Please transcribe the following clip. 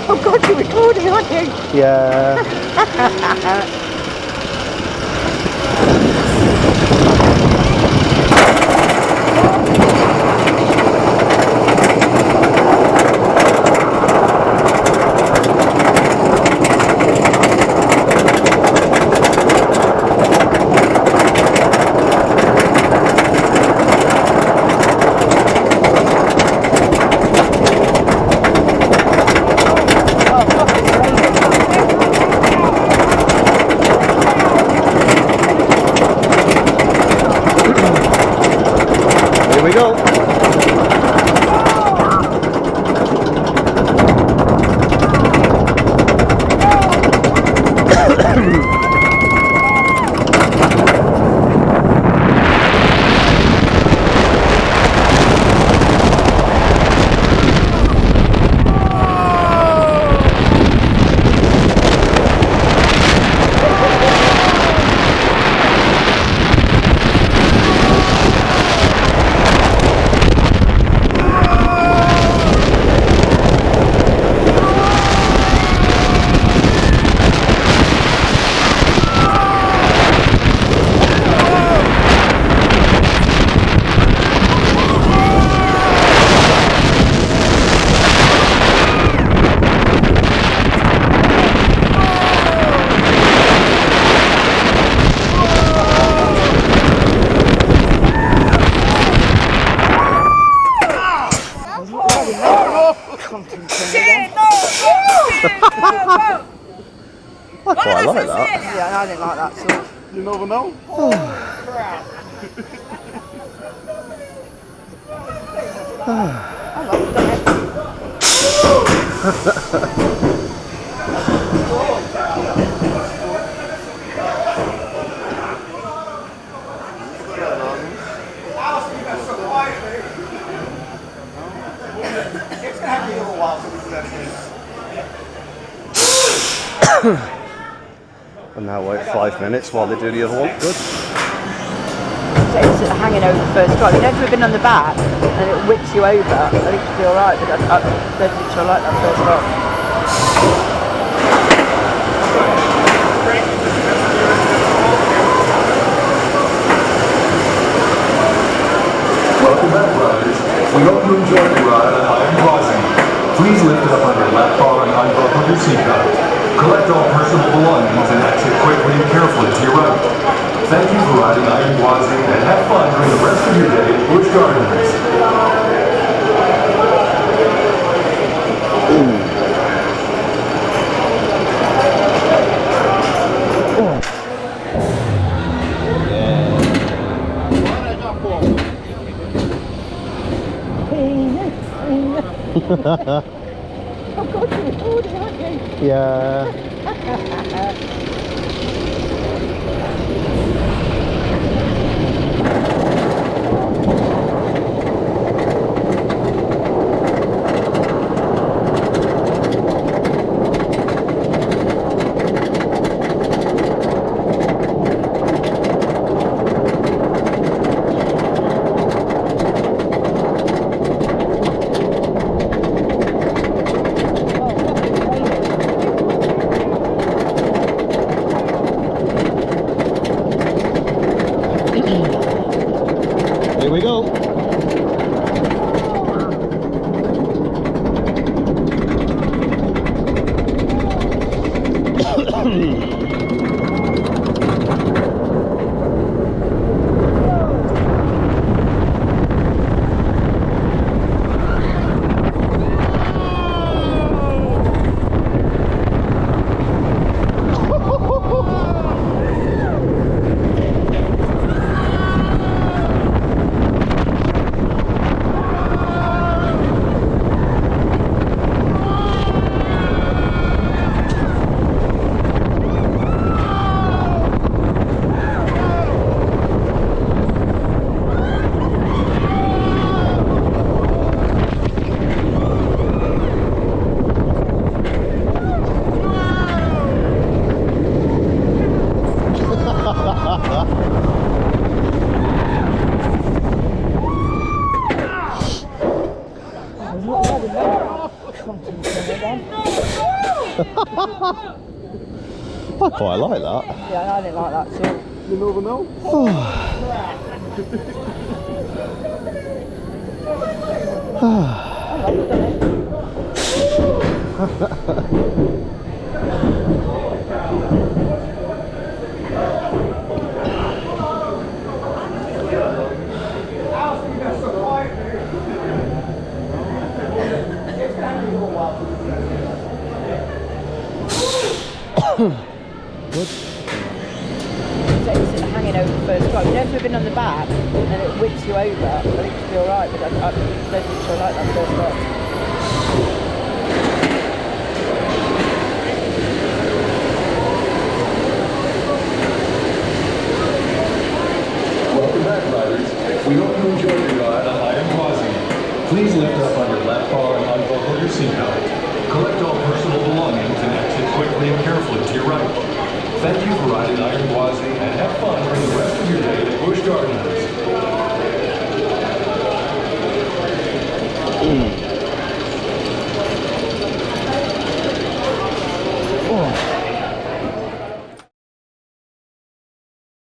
Oh God, you're recording, aren't you? Yeah. Here we go. I quite like that. Yeah, I didn't like that sort. You never know. Oh, crap. I love that. And now wait 5 minutes while they do the other one. Good. So it's hanging over the first drive. You know, if you've been on the back and it whips you over, I think you'll be alright, but I don't think she'll like that first drive. Welcome back, riders. We hope you enjoyed the ride on Gwazi. Please lift it up on your left bar and unbuckle your seatbelt. Collect all personal belongings and exit quickly and carefully to your right. Thank you for riding Gwazi and have fun during the rest of your day at Busch Gardens. Oh God, you're recording, aren't you? Yeah. I quite like that. Yeah, I didn't like that too. You never know. It's hanging over the first drive. You know, if you've been on the back and it whips you over, I think it'll be alright, but I don't think she'll like that first drive. Welcome back, riders. We hope you enjoyed your ride on I Am Gwazi. Please lift up on your left bar and unbuckle your seatbelt. Collect all personal belongings and exit quickly and carefully to your right. Thank you for riding I Am Gwazi and have fun during the rest of your day at Busch Gardens.